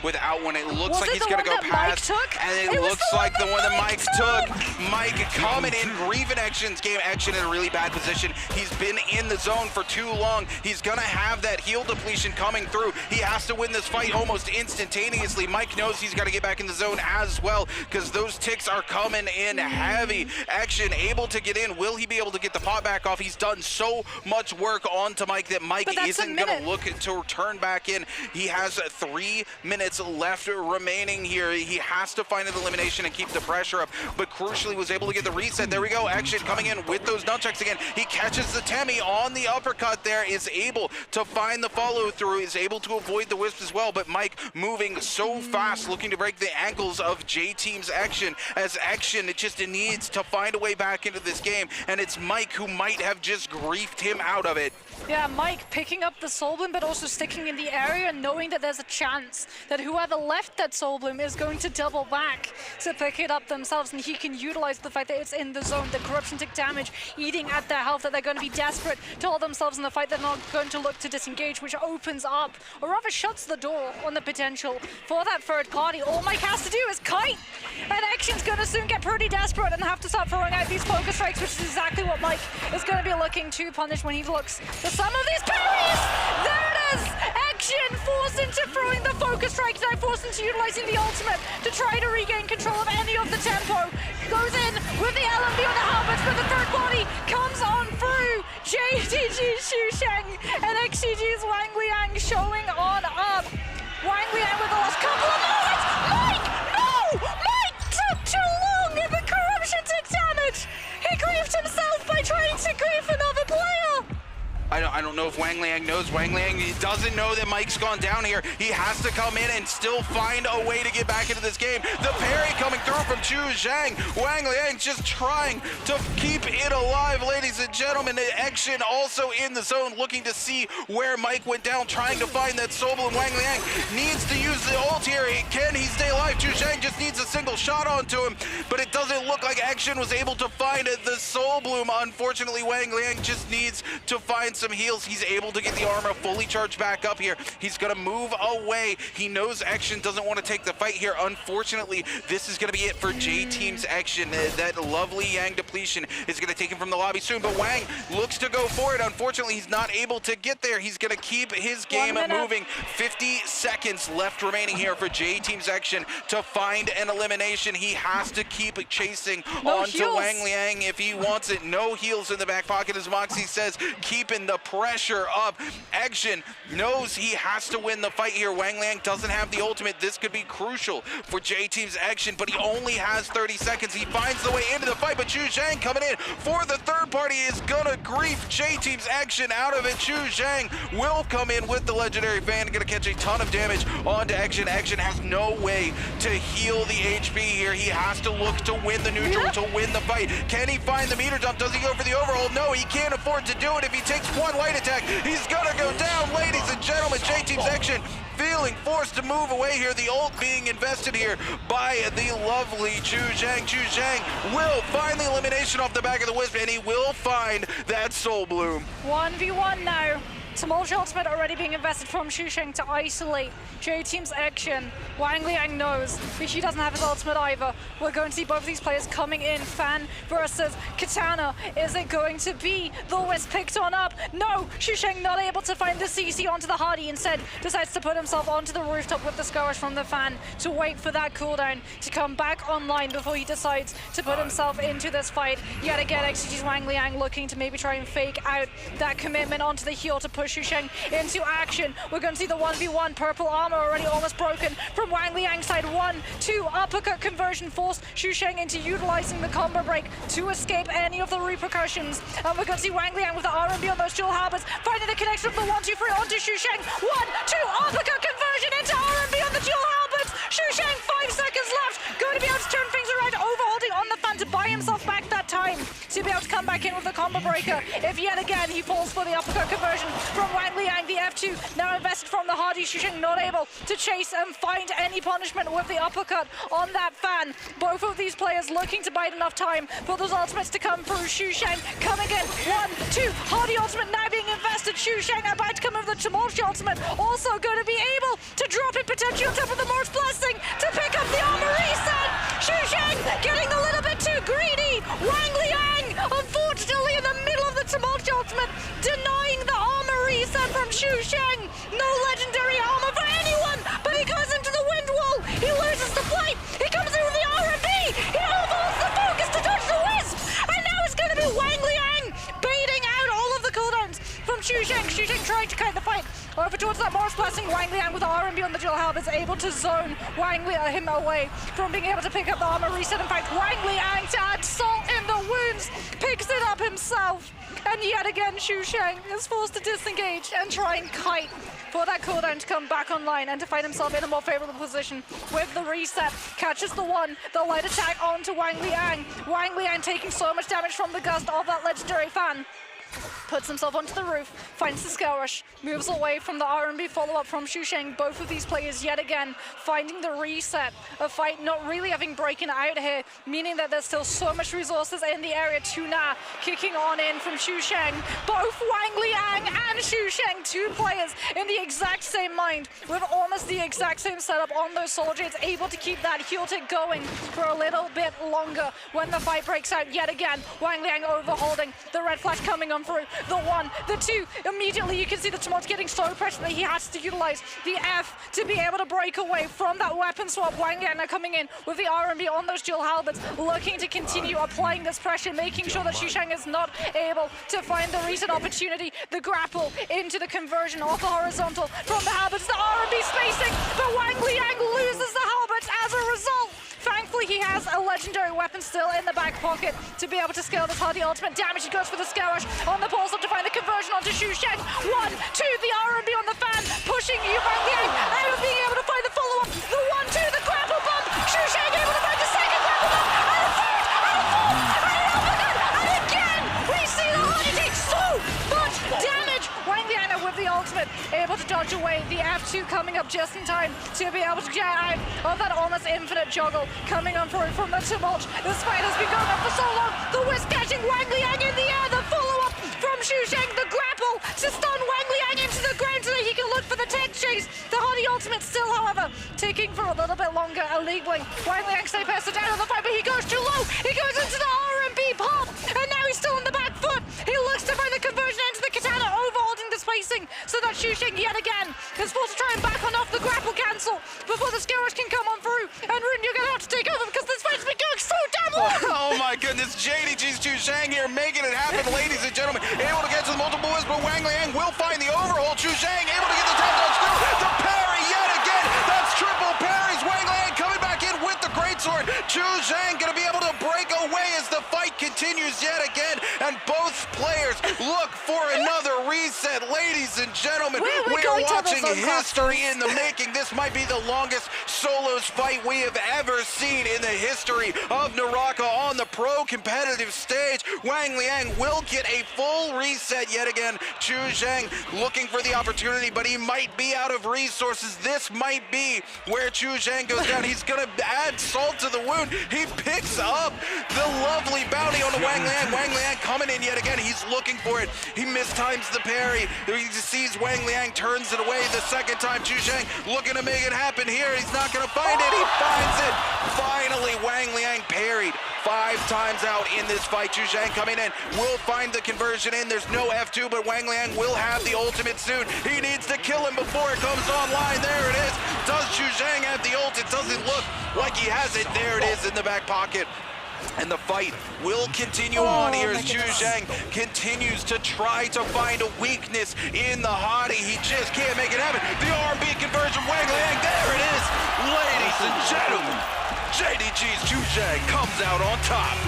without one. It looks like he's going to go past. And it looks like the one that Mike took. Mike coming in, grieving actions, game action in a really bad position. He's been in the zone for too long. He's going to have that heal depletion coming through. He has to win this fight almost instantaneously. Mike knows he's got to get back in the zone as well because those ticks are coming in heavy. Action able to get in. Will he be able to get the pot back off? He's done so much work onto Mike that Mike isn't going to look to turn back in. He has 3 minutes left remaining here. He has to find an elimination and keep the pressure up, but crucially was able to get the reset. There we go. Action coming in with those nunchucks again. He catches the Temi on the uppercut there, is able to find the follow through, is able to avoid the wisp as well, but Mike moving so fast, looking to break the ankles of J-Team's Action, as Action it just needs to find a way back into this game, and it's Mike who might have just griefed him out of it. Yeah, Mike picking up the Soul Bloom, but also sticking in the area, knowing that there's a chance that whoever left that Soul Bloom is going to double back to pick it up themselves, and he can utilize the fact that it's in the zone, the corruption tick damage, eating at their health, that they're going to be desperate to hold themselves in the fight. They're not going to look to disengage, which opens up, or rather shuts the door on the potential for that third party. All Mike has to do is kite, and Action's going to soon get pretty desperate and have to start throwing out these focus strikes, which is exactly what Mike is going to be looking to punish when he looks for some of these parries. There it is! Action forced into throwing the focus strike, now forced into utilizing the ultimate to try to regain control of any of the tempo. Goes in with the LMB on the helmets, but the third body comes on through. JTG's Xu Sheng and XGG's Wang Liang showing on up. Wang Liang with the last couple of moments. Mike! No! Mike took too long in the corruption tick damage. He griefed himself by trying to grief another player. I don't know if Wang Liang knows. Wang Liang doesn't know that Mike's gone down here. He has to come in and still find a way to get back into this game. The parry coming through from Xu Zhang. Wang Liang just trying to keep it alive, ladies and gentlemen. Action also in the zone, looking to see where Mike went down, trying to find that Soul Bloom. Wang Liang needs to use the ult here. Can he stay alive? Xu Zhang just needs a single shot onto him, but it doesn't look like Action was able to find the Soul Bloom. Unfortunately, Wang Liang just needs to find some heals. He's able to get the armor fully charged back up here. He's gonna move away. He knows Action doesn't want to take the fight here. Unfortunately, this is gonna be it for J-Team's Action. That lovely Yang depletion is gonna take him from the lobby soon, but Wang looks to go for it. Unfortunately, he's not able to get there. He's gonna keep his game moving. 50 seconds left remaining here for J-Team's Action to find an elimination. He has to keep chasing onto Wang Liang if he wants it. No heals in the back pocket, as Moxie says, keeping the pressure up. Action knows he has to win the fight here. Wang Liang doesn't have the ultimate. This could be crucial for J-Team's Action, but he only has 30 seconds. He finds the way into the fight, but Xu Zhang coming in for the third party is gonna grief J-Team's Action out of it. Xu Zhang will come in with the legendary fan, gonna catch a ton of damage onto Action. Action has no way to heal the HP here. He has to look to win the neutral, to win the fight. Can he find the meter dump? Does he go for the overhold? No, he can't afford to do it. If he takes one light attack, he's gonna go down. Ladies and gentlemen, J-Team's Action feeling forced to move away here. The ult being invested here by the lovely Xu Zhang. Xu Zhang will find the elimination off the back of the wisp, and he will find that Soul Bloom. 1v1 now. Tumultuous ultimate already being invested from Xu Sheng to isolate J-Team's Action. Wang Liang knows, but he doesn't have his ultimate either. We're going to see both of these players coming in. Fan versus Katana. Is it going to be the Wisp picked on up? No! Xu Sheng not able to find the CC onto the Hardy. Instead, decides to put himself onto the rooftop with the Scourge from the Fan to wait for that cooldown to come back online before he decides to put himself into this fight. Yet again, XGG's Wang Liang looking to maybe try and fake out that commitment onto the heal to push Xu Sheng into action. We're going to see the 1v1. Purple armor already almost broken from Wang Liang's side. 1-2 uppercut conversion forced Xu Sheng into utilizing the combo break to escape any of the repercussions. And we're going to see Wang Liang with the RMB on those dual halberds, finding the connection of the 1-2-3 onto Xu Sheng. 1-2 uppercut conversion into RMB on the dual halberds. Xu Sheng, 5 seconds left. Going to be able to turn things around, overholding on the Fan to buy himself back that time to be able to come back in with the combo breaker. If yet again he falls for the uppercut conversion from Wang Liang, the F2 now invested from the Hardy. Xu Sheng not able to chase and find any punishment with the uppercut on that Fan. Both of these players looking to bide enough time for those ultimates to come through. Xu Sheng coming in. 1-2 Hardy ultimate now being invested. Xu Sheng about to come over the Tumultuous ultimate. Also going to be able to drop it potentially on top of the Morse Blessing to pick up the armor reset. Xu Sheng getting a little bit too greedy. Wang Liang, unfortunately, in the middle of the Tumult ultimate, denying the armor reset from Xu Sheng. No legendary armor for anyone, but he goes into the wind wall. He loses the flight. He comes in with the R&B. He overholds the focus to dodge the wisp. And now it's going to be Wang Liang baiting out all of the cooldowns from Xu Sheng. Xu Sheng trying to kite the fight over towards that Morse Blessing. Wang Liang with the R&B on the dual halberd is able to zone him away from being able to pick up the armor reset. In fact, Wang Liang, to add salt in the wounds, picks it up himself. And yet again, Xu Sheng is forced to disengage and try and kite for that cooldown to come back online and to find himself in a more favorable position with the reset. Catches the light attack onto Wang Liang. Wang Liang taking so much damage from the gust of that legendary fan. Puts himself onto the roof, finds the Scale Rush, moves away from the R&B follow-up from Xu Sheng. Both of these players yet again finding the reset. A fight not really having broken out here, meaning that there's still so much resources in the area. Tuna kicking on in from Xu Sheng. Both Wang Liang and Xu Sheng, two players in the exact same mind, with almost the exact same setup on those Soul Jades, able to keep that heal tick going for a little bit longer when the fight breaks out yet again. Wang Liang overholding, the red flash coming on through. The one, the two, immediately you can see the Tumult getting so pressed that he has to utilize the F to be able to break away from that weapon swap. Wang Liang coming in with the R&B on those dual halberds, looking to continue applying this pressure, making sure that Xu Sheng is not able to find the reset opportunity. The grapple into the conversion off the horizontal from the halberds, the R&B spacing, but Wang Liang loses the halberds as a result. Thankfully, he has a legendary weapon still in the back pocket to be able to scale this hardy ultimate damage. He goes for the Scale Rush on the pulse up to find the conversion onto Xu Sheng. 1, 2, the R&B on the fan, pushing Wang Liang out of being able to find the follow-up. The 1, 2, the grapple bump. Xu Sheng able to find the second grapple bump. And a third, and a fourth, and an uppercut. And again, we see the hardy take so much damage. Wang Liang with the ultimate, able to dodge away. The F2 coming up just in time to be able to get out of that almost infinite juggle coming on through from the Tumult. This fight has been going on for so long. The Wisp catching Wang Liang in the air. The follow-up from Xu Sheng. The grapple to stun Wang Liang into the ground so that he can look for the tech chase. The hardy ultimate still, however, taking for a little bit longer. A League Blink. Wang Liang stay passed down on the fight, but he goes too low. He goes into the R&B pop, and now he's still on the back foot. He looks to find the conversion into the katana, overholding the spacing so that Xu Sheng yet again is forced to try and back on off the grapple cancel before the Scale Rush can come on through. And Rin, you're gonna have to take over because this fight's been going so damn long. Oh my goodness, JDG's Xu Sheng here making it happen, ladies and gentlemen. Able to get to the multiple wisps, but Wang Liang will find the overhold. Xu Sheng able to get the tap dodge through. The parry yet again. That's triple parries. Wang Liang coming back in with the greatsword. Xu Sheng gonna be able to break away as the fight continues yet again. And both players look for another reset. Ladies and gentlemen, we are watching history in the making. This might be the longest solos fight we have ever seen in the history of Naraka on the pro competitive stage. Wang Liang will get a full reset yet again. Xu Sheng looking for the opportunity, but he might be out of resources. This might be where Xu Sheng goes down. He's gonna add salt to the wound. He picks up the lovely bounty on the Wang Liang. Wang Liang coming in yet again. He's looking for it. He mistimes the parry. He sees Wang Liang, turns it away the second time. Xu Sheng looking to make it happen here. He's not gonna find it. He finds it. Finally, Wang Liang parried 5 times out in this fight. Xu Sheng coming in, will find the conversion in. There's no F2, but Wang Liang will have the ultimate soon. He needs to kill him before it comes online. There it is. Does Xu Sheng have the ult? It doesn't look like he has it. There it is in the back pocket. And the fight will continue on here as Xu Sheng continues to try to find a weakness in the hottie. He just can't make it happen. The R&B conversion, Wang Liang, there it is. Ladies and gentlemen, JDG's Xu Sheng comes out on top.